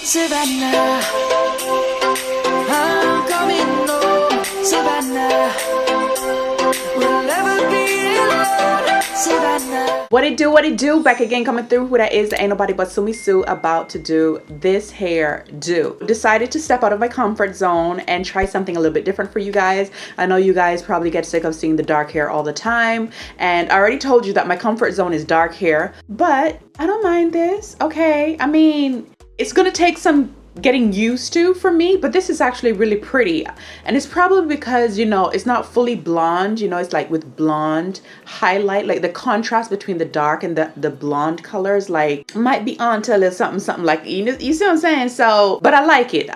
Savannah, I'm coming home, Savannah, we'll never be alone, Savannah. What it do? Back again, coming through. Who that is? That ain't nobody but Sumi Sue, about to do this hair do. Decided to step out of my comfort zone and try something a little bit different for you guys. I know you guys probably get sick of seeing the dark hair all the time, and I already told you that my comfort zone is dark hair, but I don't mind this, okay? I mean, it's gonna take some getting used to for me, but this is actually really pretty, and it's probably because, you know, it's not fully blonde, you know, it's like with blonde highlight, like the contrast between the dark and the blonde colors like might be on to a little something like, you see what I'm saying? So, but I like it,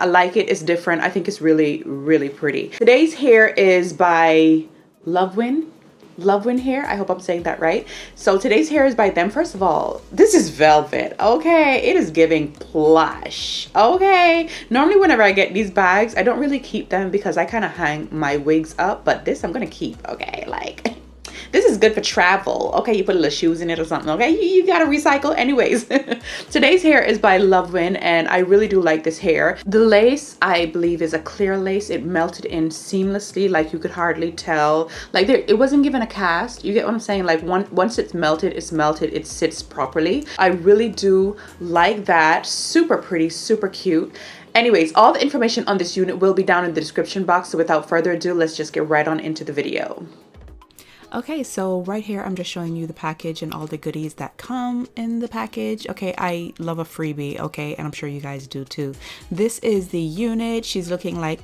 it's different. I think it's really pretty. Today's hair is by Luvwinhair. I hope I'm saying that right. So today's hair is by them. First of all, this is velvet, okay? It is giving plush, okay? Normally whenever I get these bags, I don't really keep them because I kind of hang my wigs up, but this I'm gonna keep, okay? Like, this is good for travel, okay? You put little shoes in it or something, okay? You gotta recycle. Anyways, today's hair is by Luvwin, and I really do like this hair. The lace, I believe, is a clear lace. It melted in seamlessly, like you could hardly tell. Like it wasn't given a cast. You get what I'm saying? Like once it's melted, it sits properly. I really do like that. Super pretty, super cute. Anyways, all the information on this unit will be down in the description box. So without further ado, let's just get right on into the video. Okay, so right here, I'm just showing you the package and all the goodies that come in the package. Okay, I love a freebie, okay, and I'm sure you guys do too. This is the unit. She's looking like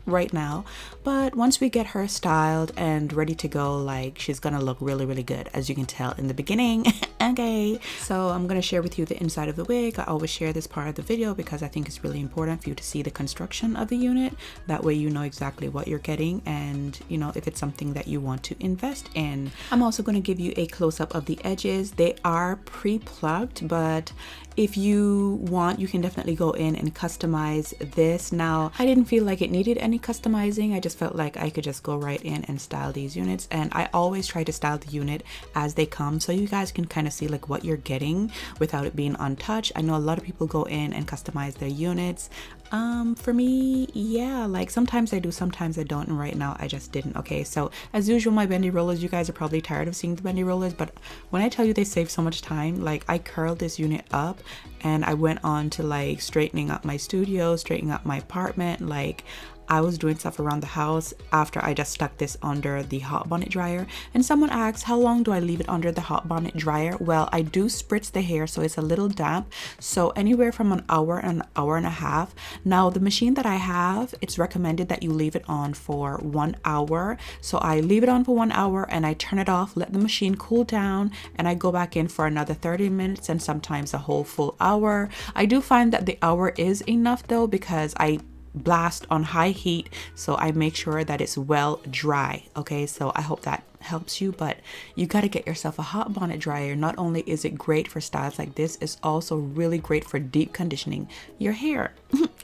right now, but once we get her styled and ready to go, like, she's gonna look really good, as you can tell in the beginning. Okay, so I'm gonna share with you the inside of the wig. I always share this part of the video because I think it's really important for you to see the construction of the unit. That way you know exactly what you're getting, and you know if it's something that you want to invest in. I'm also going to give you a close-up of the edges. They are pre-plucked, but if you want, you can definitely go in and customize this. Now, I didn't feel like it needed any customizing. I just felt like I could just go right in and style these units, and I always try to style the unit as they come so you guys can kind of see like what you're getting without it being untouched. I know a lot of people go in and customize their units. For me, yeah, like sometimes I do, sometimes I don't, and right now I just didn't. Okay, so as usual, my bendy rollers, you guys are probably tired of seeing the bendy rollers, but when I tell you they save so much time, like I curled this unit up and I went on to like straightening up my studio, straightening up my apartment. Like I was doing stuff around the house after I just stuck this under the hot bonnet dryer. And someone asked, how long do I leave it under the hot bonnet dryer? Well, I do spritz the hair so it's a little damp, so anywhere from an hour and an hour and a half. Now the machine that I have, it's recommended that you leave it on for 1 hour. So I leave it on for 1 hour and I turn it off, let the machine cool down, and I go back in for another 30 minutes and sometimes a whole full hour. I do find that the hour is enough though, because I blast on high heat, so I make sure that it's well dry. Okay, so I hope that helps you, but you got to get yourself a hot bonnet dryer. Not only is it great for styles like this, it's also really great for deep conditioning your hair.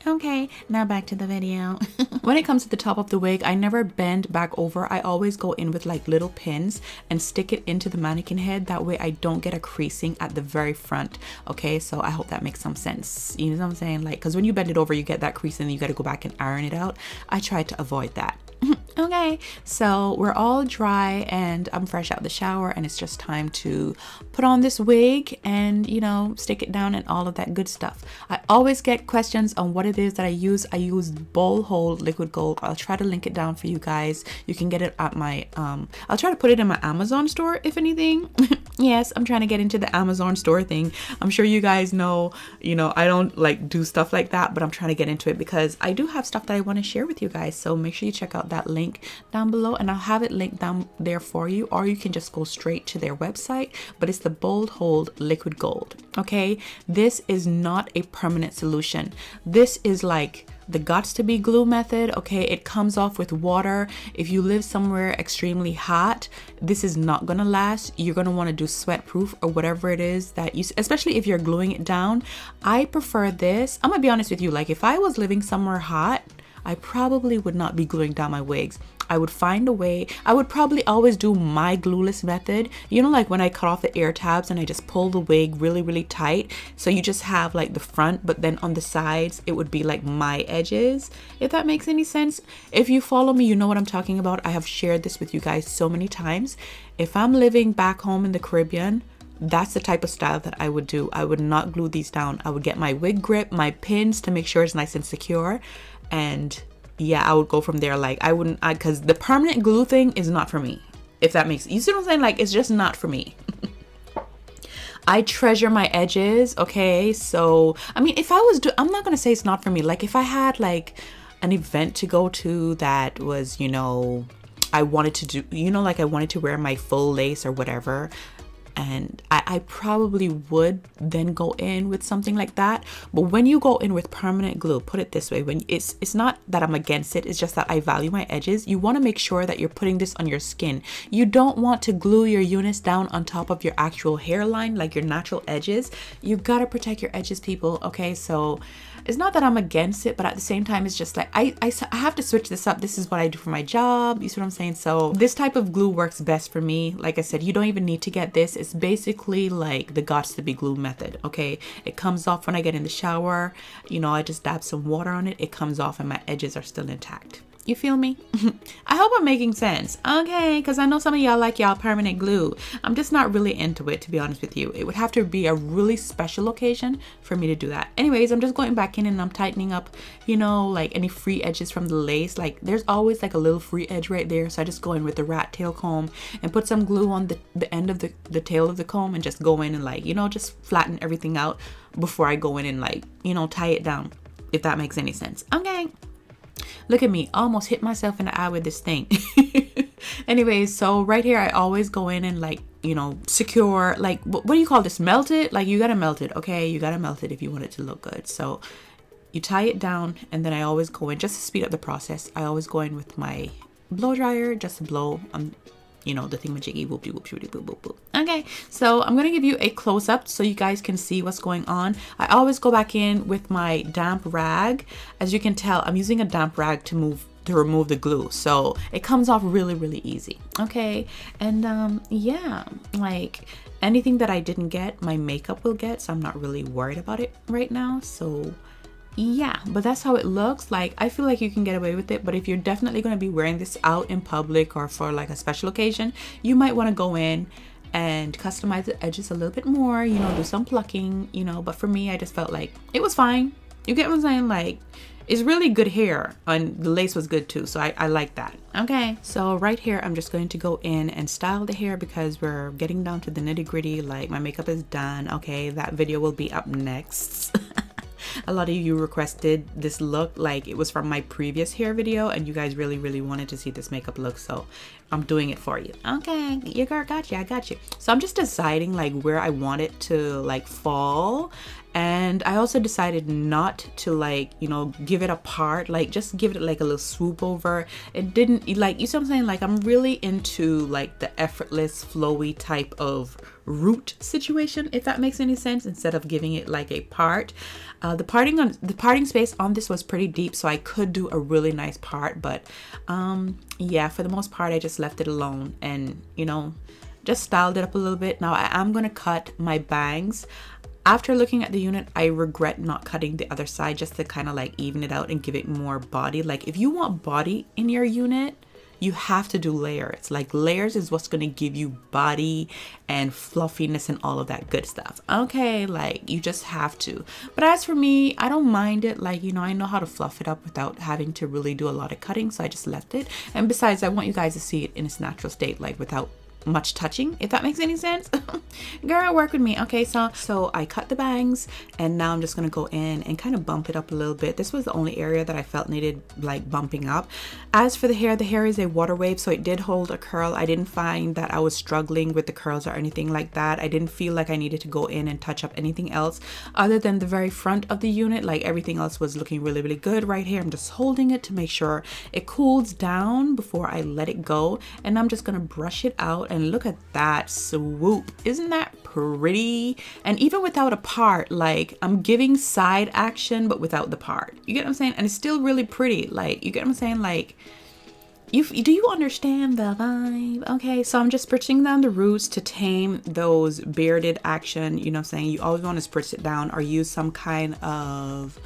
Okay, now back to the video. When it comes to the top of the wig, I never bend back over. I always go in with like little pins and stick it into the mannequin head. That way I don't get a creasing at the very front. Okay, so I hope that makes some sense. You know what I'm saying? Like, because when you bend it over, you get that crease and you got to go back and iron it out. I try to avoid that. Okay, so we're all dry and I'm fresh out the shower, and it's just time to put on this wig and, you know, stick it down and all of that good stuff. I always get questions on what it is that I use. I use Bowl Hold Liquid Gold. I'll try to link it down for you guys. You can get it at my I'll try to put it in my Amazon store if anything. Yes, I'm trying to get into the Amazon store thing. I'm sure you guys know, you know, I don't like do stuff like that, but I'm trying to get into it because I do have stuff that I want to share with you guys. So make sure you check out that link down below, and I'll have it linked down there for you, or you can just go straight to their website. But it's the Bold Hold Liquid Gold. Okay, this is not a permanent solution. This is like the Gots to Be glue method. Okay, it comes off with water. If you live somewhere extremely hot, this is not gonna last. You're gonna want to do sweat proof or whatever it is that you, especially if you're gluing it down. I prefer this. I'm gonna be honest with you, like if I was living somewhere hot, I probably would not be gluing down my wigs. I would find a way. I would probably always do my glueless method. You know, like when I cut off the ear tabs and I just pull the wig really, really tight. So you just have like the front, but then on the sides, it would be like my edges, if that makes any sense. If you follow me, you know what I'm talking about. I have shared this with you guys so many times. If I'm living back home in the Caribbean, that's the type of style that I would do. I would not glue these down. I would get my wig grip, my pins to make sure it's nice and secure. And yeah, I would go from there. Like I wouldn't, because the permanent glue thing is not for me. If that makes, you see what I'm saying? Like it's just not for me. I treasure my edges. Okay. So, I mean, if I was, I'm not going to say it's not for me. Like if I had like an event to go to that was, you know, I wanted to do, you know, like I wanted to wear my full lace or whatever. And I probably would then go in with something like that. But when you go in with permanent glue, put it this way, when it's not that I'm against it, it's just that I value my edges. You want to make sure that you're putting this on your skin. You don't want to glue your units down on top of your actual hairline, like your natural edges. You got to protect your edges, people. Okay, so it's not that I'm against it, but at the same time, it's just like I have to switch this up. This is what I do for my job. You see what I'm saying? So this type of glue works best for me. Like I said, you don't even need to get this. It's basically like the Gots to Be glue method. Okay, it comes off when I get in the shower. You know, I just dab some water on it. It comes off and my edges are still intact. You feel me? I hope I'm making sense. Okay, because I know some of y'all like y'all permanent glue. I'm just not really into it, to be honest with you. It would have to be a really special occasion for me to do that. Anyways, I'm just going back in and I'm tightening up, you know, like any free edges from the lace. Like there's always like a little free edge right there. So I just go in with the rat tail comb and put some glue on the end of the tail of the comb and just go in and like, you know, just flatten everything out before I go in and like, you know, tie it down, if that makes any sense. Okay. Look at me, almost hit myself in the eye with this thing. Anyways, so right here, I always go in and like, you know, secure, like, what do you call this? Melt it? Like you gotta melt it, okay? You gotta melt it if you want it to look good. So you tie it down and then I always go in, just to speed up the process, I always go in with my blow dryer, just to blow you know, the thingamajiggy, whoop whoop whoop whoop whoop whoop. Okay, so I'm gonna give you a close-up so you guys can see what's going on. I always go back in with my damp rag. As you can tell, I'm using a damp rag to remove the glue, so it comes off really, really easy. Okay, and yeah, like anything that I didn't get, my makeup will get, so I'm not really worried about it right now. So yeah, but that's how it looks. Like I feel like you can get away with it, but if you're definitely going to be wearing this out in public or for like a special occasion, you might want to go in and customize the edges a little bit more, you know, do some plucking, you know. But for me, I just felt like it was fine. You get what I'm saying? Like it's really good hair and the lace was good too, so I like that. Okay, so right here I'm just going to go in and style the hair because we're getting down to the nitty-gritty. Like my makeup is done. Okay, that video will be up next. A lot of you requested this look, like it was from my previous hair video and you guys really, really wanted to see this makeup look, so I'm doing it for you. Okay, your girl got you, I got you. So I'm just deciding like where I want it to like fall. And I also decided not to like, you know, give it a part, like just give it like a little swoop over. It didn't, like, you see what I'm saying? Like I'm really into like the effortless flowy type of root situation, if that makes any sense, instead of giving it like a part. The parting space on this was pretty deep, so I could do a really nice part, but yeah, for the most part I just left it alone and, you know, just styled it up a little bit. Now I am gonna cut my bangs. After looking at the unit, I regret not cutting the other side just to kind of like even it out and give it more body. Like if you want body in your unit, you have to do layers. Like layers is what's going to give you body and fluffiness and all of that good stuff. Okay, like you just have to. But as for me, I don't mind it. Like, you know, I know how to fluff it up without having to really do a lot of cutting, so I just left it. And besides, I want you guys to see it in its natural state, like without much touching, if that makes any sense. Girl, work with me. Okay, so I cut the bangs and now I'm just gonna go in and kind of bump it up a little bit. This was the only area that I felt needed like bumping up. As for the hair is a water wave, so it did hold a curl. I didn't find that I was struggling with the curls or anything like that. I didn't feel like I needed to go in and touch up anything else other than the very front of the unit. Like everything else was looking really, really good. Right here, I'm just holding it to make sure it cools down before I let it go, and I'm just gonna brush it out and look at that swoop. Isn't that pretty? And even without a part, like I'm giving side action but without the part. You get what I'm saying? And it's still really pretty. Like, you get what I'm saying? Like, do you understand the vibe? Okay, so I'm just spritzing down the roots to tame those bearded action. You know what I'm saying? You always want to spritz it down or use some kind of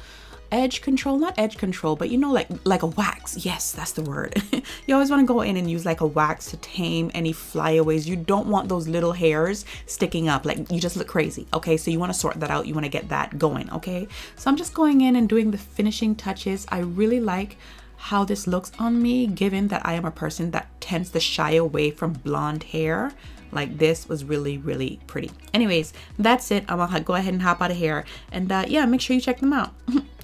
edge control, not edge control, but you know, like a wax. Yes, that's the word. You always want to go in and use like a wax to tame any flyaways. You don't want those little hairs sticking up, like you just look crazy. Okay, so you want to sort that out. You want to get that going. Okay, so I'm just going in and doing the finishing touches. I really like how this looks on me, given that I am a person that tends to shy away from blonde hair. Like, this was really, really pretty. Anyways, that's it. I'm gonna go ahead and hop out of here, and yeah, make sure you check them out.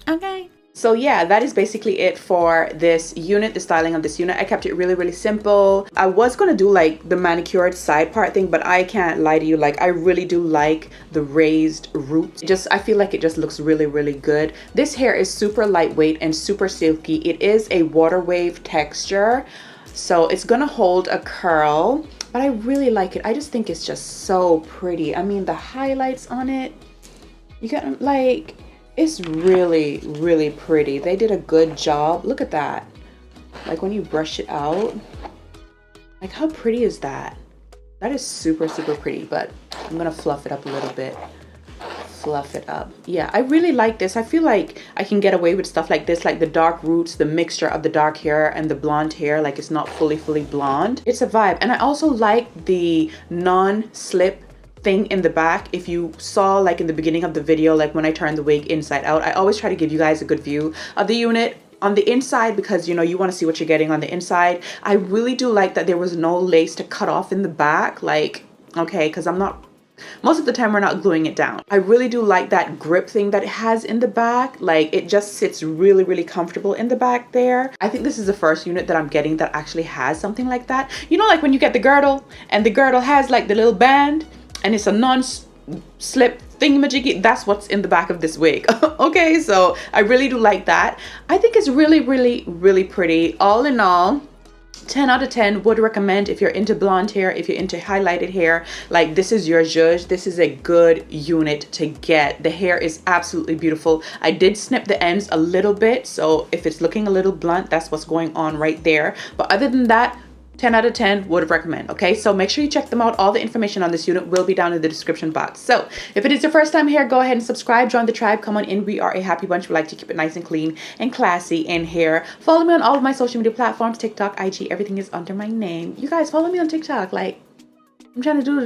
Okay. So yeah, that is basically it for this unit, the styling of this unit. I kept it really, really simple. I was gonna do like the manicured side part thing, but I can't lie to you, like I really do like the raised roots. I feel like it just looks really, really good. This hair is super lightweight and super silky. It is a water wave texture, so it's gonna hold a curl, but I really like it. I just think it's just so pretty. I mean, the highlights on it, you got like, it's really, really pretty. They did a good job. Look at that. Like when you brush it out, like how pretty is that? That is super, super pretty, but I'm gonna fluff it up a little bit. Fluff it up. Yeah, I really like this. I feel like I can get away with stuff like this, like the dark roots, the mixture of the dark hair and the blonde hair, like it's not fully blonde. It's a vibe. And I also like the non-slip thing in the back. If you saw like in the beginning of the video, like when I turned the wig inside out, I always try to give you guys a good view of the unit on the inside, because you know, you want to see what you're getting on the inside. I really do like that there was no lace to cut off in the back, like, okay, because most of the time we're not gluing it down. I really do like that grip thing that it has in the back. Like, it just sits really, really comfortable in the back there. I think this is the first unit that I'm getting that actually has something like that. You know, like when you get the girdle and the girdle has like the little band and it's a non-slip thingamajiggy, that's what's in the back of this wig. Okay, so I really do like that. I think it's really, really, really pretty. All in all, 10 out of 10 would recommend if you're into blonde hair, if you're into highlighted hair, like this is your zhuzh. This is a good unit to get. The hair is absolutely beautiful. I did snip the ends a little bit, so if it's looking a little blunt, that's what's going on right there. But other than that, 10 out of 10 would recommend. Okay, so make sure you check them out. All the information on this unit will be down in the description box. So if it is your first time here, go ahead and subscribe, join the tribe, come on in. We are a happy bunch. We like to keep it nice and clean and classy in here. Follow me on all of my social media platforms, TikTok, IG, everything is under my name. You guys follow me on TikTok. Like, I'm trying to do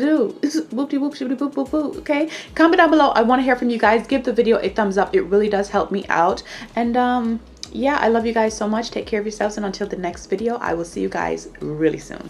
whoop-de whoop shibbity boop boop boop. Okay, comment down below. I want to hear from you guys. Give the video a thumbs up. It really does help me out. And yeah, I love you guys so much. Take care of yourselves, and until the next video, I will see you guys really soon.